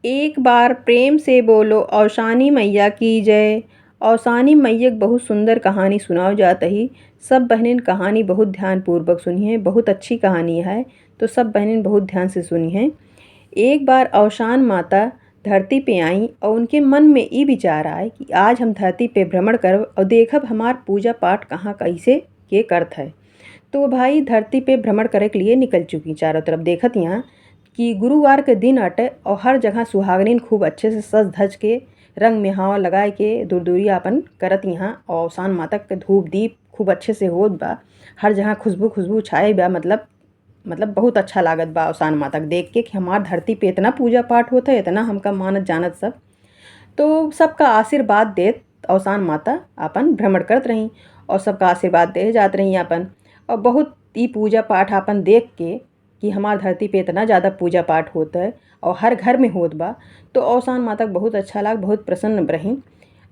एक बार प्रेम से बोलो औसानी मैया की जय। औसानी मैया की बहुत सुंदर कहानी सुनाओ जात ही। सब बहनें कहानी बहुत ध्यानपूर्वक सुनिए, बहुत अच्छी कहानी है, तो सब बहनें बहुत ध्यान से सुनिए। एक बार औसान माता धरती पे आई और उनके मन में ये विचार आए कि आज हम धरती पे भ्रमण करब और देखब हमार पूजा पाठ कहाँ कैसे के करत है। तो वो भाई धरती पे भ्रमण करे के लिए निकल चुकी, चारों तरफ देखत यहाँ कि गुरुवार के दिन अटे और हर जगह सुहागनीन खूब अच्छे से सज धज के रंग में हावा लगाए के दूर दूरी अपन करत यहाँ। और शान माता के धूप दीप खूब अच्छे से होत बा, हर जगह खुशबू खुशबू छाए बा। मतलब बहुत अच्छा लागत बा औसान माता के देख के कि हमार धरती पे इतना पूजा पाठ होता है, इतना हमका मानत जानत सब। तो सबका आशीर्वाद देत औसान माता अपन भ्रमण करत रही और सबका आशीर्वाद दे जात रही अपन। और बहुत ही पूजा पाठ अपन देख के कि हमार धरती पे इतना ज़्यादा पूजा पाठ होता है और हर घर में होत बा, तो औसान माता को बहुत अच्छा लाग, बहुत प्रसन्न रही।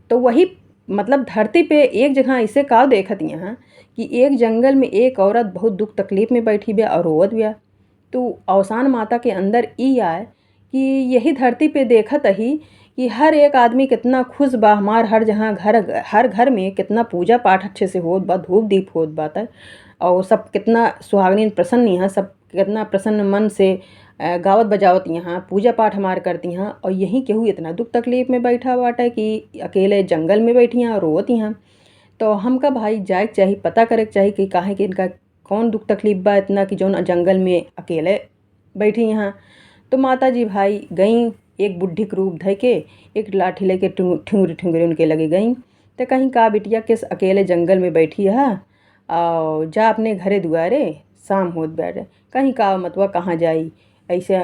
तो वही मतलब धरती पे एक जगह ऐसे का देखत यहाँ कि एक जंगल में एक औरत बहुत दुख तकलीफ में बैठी बा और रोवत बा। तो औसान माता के अंदर ई आए कि यही धरती पे देखत ही कि हर एक आदमी कितना खुश बा, हमार हर जगह हर घर में कितना पूजा पाठ अच्छे से होत बा, धूप दीप होत बा त। और सब कितना सुहागनीन प्रसन्न यहाँ, सब कितना प्रसन्न मन से गावत बजावत यहाँ पूजा पाठ हमार करती हैं। और यहीं केहू इतना दुख तकलीफ में बैठा बाटे कि अकेले जंगल में बैठी हैं और रोवत यहाँ। तो हमका भाई जाए के चाहिए, पता करे के चाहिए कि काहे कि इनका कौन दुख तकलीफ बा इतना कि जौन जंगल में अकेले बैठी यहाँ। तो माता जी भाई गई एक बुढ़ी के रूप धइ के, एक लाठी लेके ठुंगरी ठुंगरी उनके लगे गई। तो कहीं का बिटिया किस अकेले जंगल में बैठी है और जा अपने घरे दुआरे, शाम होत बाटे। कहीं का मतवा कहाँ जाई, ऐसे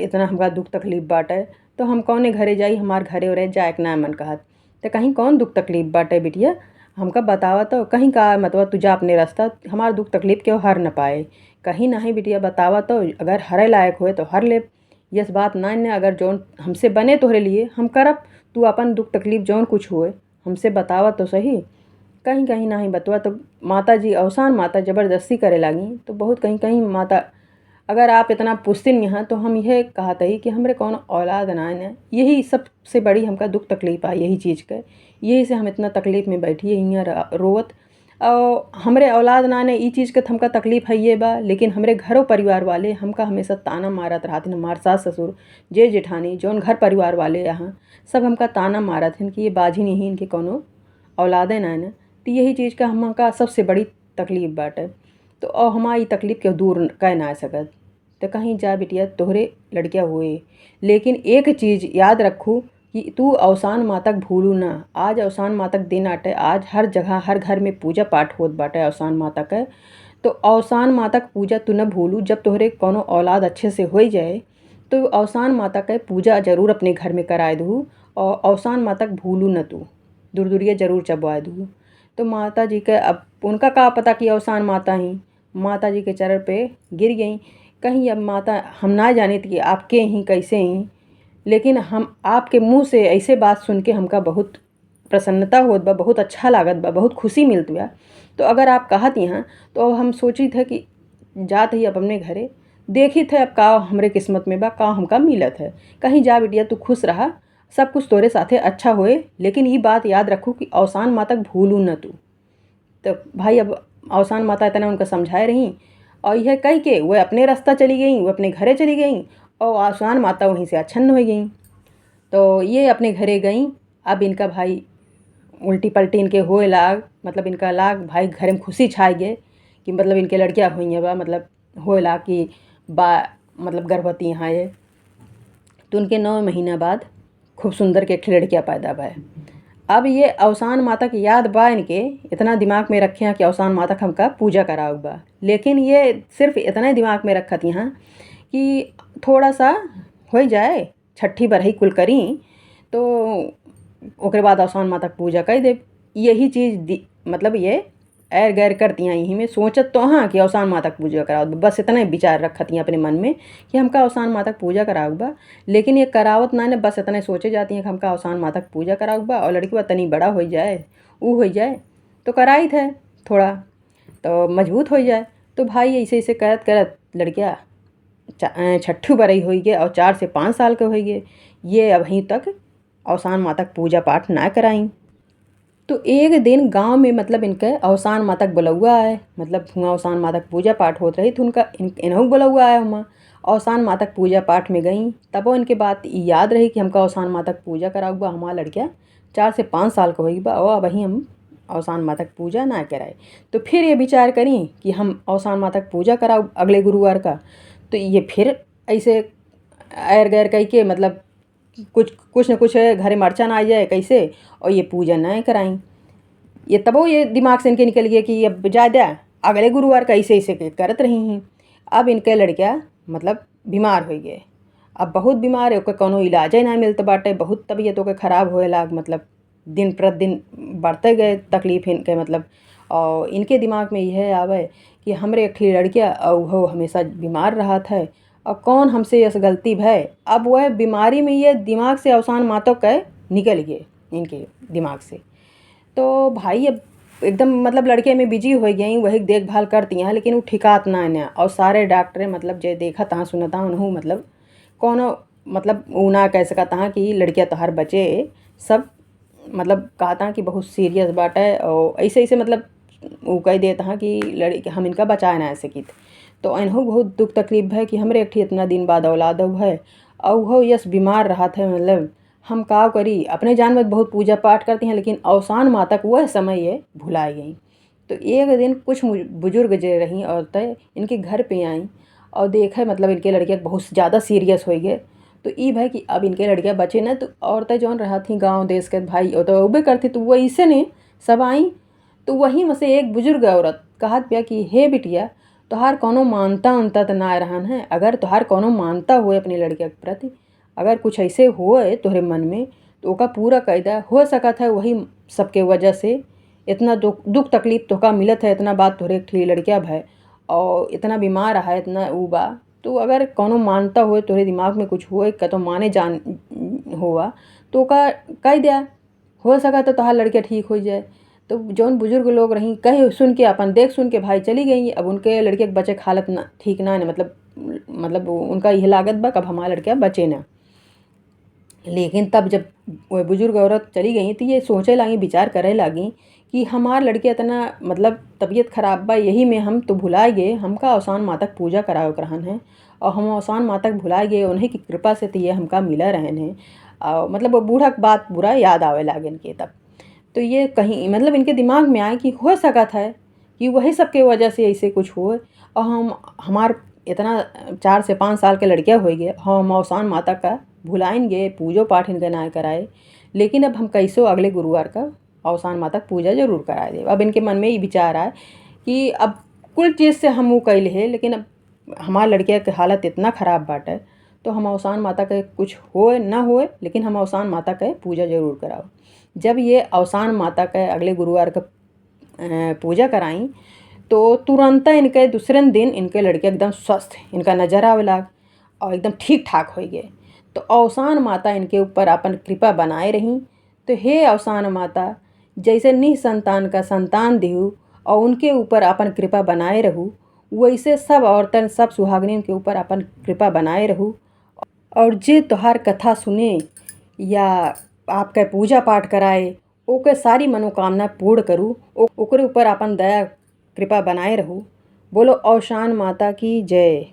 इतना हमका दुख तकलीफ बाटे तो हम कौने घरे जाई, हमार घरे उरे जाए के ना मन कहत। तो कहीं कौन दुख तकलीफ बाटे बिटिया हमका बतावा। तो कहीं का मतलब तू जा अपने रास्ता, हमार दुख तकलीफ क्यों हर न पाए। कहीं नहीं बिटिया बतावा, तो अगर हरे लायक होए तो हर ले। यस बात ना ने अगर जौन हमसे बने तोहरे लिए हम करब, तू अपन दुख तकलीफ जौन कुछ होए हमसे बतावा तो सही। कहीं कहीं नहीं बतवा तो माता जी औसान माता ज़बरदस्ती करे लगी। तो बहुत कहीं कहीं माता अगर आप इतना पूछतीन यहाँ तो हम यह कहते ही कि हमरे कौन औलाद ना है, यही सबसे बड़ी हमका दुख तकलीफ आई यही चीज़ के। यही से हम इतना तकलीफ में बैठी है यहाँ रोवत। और हमरे औलाद ना ने ई चीज़ के हमका तकलीफ है ये बा, लेकिन हमरे घरों परिवार वाले हमका हमेशा ताना मारत रहते। हमार सास ससुर जे जेठानी जौन घर परिवार वाले यहाँ सब हमका ताना मारत हैं कि ये बाझी नहीं इनके कोनो औलादे ना न। तो यही चीज़ का हमका सबसे बड़ी तकलीफ बाटे। तो और हमारी तकलीफ के दूर कह ना सकत। तो कहीं जा बिटिया तोहरे लड़किया हुए, लेकिन एक चीज़ याद रखू कि तू औसान माता के भूलू ना। आज औसान माता के दिन आटे, आज हर जगह हर घर में पूजा पाठ होत बाटे औसान माता के। तो औसान माता के पूजा तू न भूलू। जब तोहरे कोनो औलाद अच्छे से हो जाए तो औसान माता के पूजा जरूर अपने घर में कराए दू। और औसान माता के भूलू न तू, दूर दूरिया जरूर चबवाए दू। तो माता जी के अब उनका का पता कि औसान माता ही माता जी के चरण पे गिर गई। कहीं अब माता हम ना जाने कि आपके ही कैसे ही, लेकिन हम आपके मुंह से ऐसे बात सुन के हमका बहुत प्रसन्नता होत बा, बहुत अच्छा लागत बा, बहुत खुशी मिलत बा। तो अगर आप कहत यहाँ तो अब हम सोची थे कि जात ही अब अपने घरे देखी थे अब का हमरे किस्मत में बा, का हमका मिलत है। कहीं जा बिटिया तू खुश रहा, सब कुछ तोरे साथे अच्छा होए, लेकिन ये बात याद रखो कि औसान माता के भूलू न तू। तो भाई अब औसान माता इतना उनका समझाए रही और यह कह के वह अपने रास्ता चली गई, वो अपने घरे चली गई और औसान माता वहीं से अछन्न हो गई। तो ये अपने घरे गई। अब इनका भाई उल्टी पलटी इनके होए लाग, मतलब इनका लाग भाई घर में खुशी छाए गए कि मतलब इनके लड़कियाँ हुई हैं बा, मतलब होए लाग कि बा मतलब गर्भवती यहाँ ये। तो उनके 9 महीना बाद खूब सुंदर के लड़कियाँ पैदा भा। अब ये औसान माता की याद बा इनके, इतना दिमाग में रखे हैं कि औसान माता का हमका पूजा कराओ बा। लेकिन ये सिर्फ इतना ही दिमाग में रखत यहाँ कि थोड़ा सा हो जाए छठी बरही कुल करी तो ओकरे बाद औसान माता की पूजा कर दे। यही चीज़ मतलब ये एर गैर करती हैं यहीं में सोचत तो हाँ कि औसान माता की पूजा कराओ, बस इतना ही विचार रखत हैं अपने मन में कि हमका औसान माता की पूजा कराओ बा। लेकिन ये करावत ना ने बस इतना सोचे जाती हैं कि हमका औसान माता की पूजा कराओ बा और लड़की बा तनी बड़ा हो जाए, वो हो जाए तो कराई थे थोड़ा तो मजबूत हो जाए। तो भाई ऐसे ऐसे करत करत लड़कियाँ छठ्ठू बरई हुई गए और 4 से 5 साल के हुई गए, ये अभी तक औसान माता का पूजा पाठ ना कराई। तो एक दिन गांव में मतलब इनके औसान माता का बुलौआ आए, मतलब हुआ औसान माता का पूजा पाठ होत रही तो उनका इन्हों बुलौआ आया हुआ। औसान माता का पूजा पाठ में गई तब वो इनके बात याद रही कि हमका औसान माता का पूजा करा हुआ, हमारा लड़किया 4 से 5 साल का हुई बा और वहीं हम औसान माता की पूजा ना कराए। तो फिर ये विचार करी कि हम औसान माता की पूजा कराओ अगले गुरुवार का। तो ये फिर ऐसे एर गैर कह के मतलब कुछ न कुछ घरे मरचन आ जाए कैसे और ये पूजा न कराई। ये तबो ये दिमाग से इनके निकल गया कि अब ज़्यादा अगले गुरुवार का ऐसे ऐसे करत रही हैं। अब इनके लड़किया मतलब बीमार हो गए, अब बहुत बीमार है, ओके कोनो इलाज ही ना मिलता बाटे, बहुत तबीयत ओके ख़राब होए लाग, मतलब दिन प्रतिदिन बढ़ते गए तकलीफ इनके मतलब। और इनके दिमाग में यह आवे कि हमरे एक लड़किया और वो हमेशा बीमार रहा था और कौन हमसे यस गलती भय। अब वह बीमारी में ये दिमाग से औसान मातो कह निकल गए इनके दिमाग से। तो भाई अब एकदम मतलब लड़के में बिजी हो गई, वही देखभाल करती हैं लेकिन वो ठिकात ना है और सारे डॉक्टर मतलब जे देखा तहाँ सुनता उन्हों मतलब कौन मतलब वो ना कह सकता हाँ कि लड़कियाँ तो हर बचे सब मतलब कहता कि बहुत सीरियस बात है और ऐसे ऐसे मतलब वो कह देता हाँ कि लड़की हम इनका बचाए ना ऐसे की। तो इन्हों बहुत दुख तकलीफ है कि हमरे एक इतना दिन बाद औलाद है और वो यस बीमार रहा था, मतलब हम का करी अपने जान में बहुत पूजा पाठ करती हैं लेकिन औसान माता को वह समय ये भुलाई गई। तो एक दिन कुछ बुजुर्ग जे रहीं औरतें इनके घर पे आई और देखे मतलब इनके लड़के बहुत ज़्यादा सीरियस हो गए। तो ई भाई कि अब इनके लड़कियाँ बचे ना, तो औरतें जौन रहा थी गांव देश के भाई और तो उबे करती तो वही से ने सब आई। तो वहीं में से एक बुजुर्ग औरत कहत बिया कि हे बिटिया तोहार कोनो मानता उनता तो ना रहन है, अगर तोहार कोनो मानता हुए अपनी लड़किया के प्रति अगर कुछ ऐसे होए तोहरे मन में तो ओका पूरा कायदा हो सकत है। वही सबके वजह से इतना दुख तकलीफ तोहका मिलत है, इतना बात तोहरे एक लड़किया भय और इतना बीमार है इतना ऊ बा। तो अगर कोनो मानता हुए तोहरे दिमाग में कुछ हुए का तो माने जान हुआ तो ओका कह दिया, हो सका तो तोहार लड़किया ठीक हो जाए। तो जौन बुजुर्ग लोग रहीं कहे सुन के अपन देख सुन के भाई चली गई। अब उनके लड़के के बच्चे हालत ना ठीक ना है, मतलब उनका यह लागत बा कब हमारा लड़किया बचे ना। लेकिन तब जब वह बुजुर्ग औरत चली गई तो ये सोचे लगी विचार करे लगी कि हमार लड़के इतना मतलब तबीयत खराब बा, यही में हम तो भुला गए हमका औसान माता की पूजा कराओ रहन है और हम औसान माता के भुला गए उन्हीं की कृपा से तो ये हमका मिला रहन है। और मतलब वो बूढ़ा की बात बुरा याद आवे लागे इनके तब। तो ये कहीं मतलब इनके दिमाग में आए कि हो सका था कि वही सब के वजह से ऐसे कुछ हुए और हम हमार इतना 4 से 5 साल के लड़कियाँ हो गए हम औसान माता का भुलाएंगे पूजो पाठ इनके ना कराए। लेकिन अब हम कैसो अगले गुरुवार का औसान माता पूजा जरूर कराए दे। अब इनके मन में ये विचार आए कि अब कुल चीज़ से हम वो कैल है लेकिन अब हमारे लड़किया की हालत इतना ख़राब बाटे तो हम औसान माता के कुछ होए ना होए लेकिन हम औसान माता के पूजा जरूर कराओ। जब ये औसान माता के अगले गुरुवार का पूजा कराई तो तुरंत इनके दूसरे दिन इनके लड़के एकदम स्वस्थ इनका नजर आवे लाग और एकदम ठीक ठाक हो गए। तो औसान माता इनके ऊपर अपन कृपा बनाए रही। तो हे औसान माता जैसे निसंतान का संतान दिहु और उनके ऊपर अपन कृपा बनाए रहू, वैसे सब औरतन सब सुहागनिन के ऊपर अपन कृपा बनाए रहू। और जे तोहार कथा सुने या आपका पूजा पाठ कराए ओके सारी मनोकामना पूर्ण करूँ, ओकरे ऊपर अपन दया कृपा बनाए रहू। बोलो औसान माता की जय।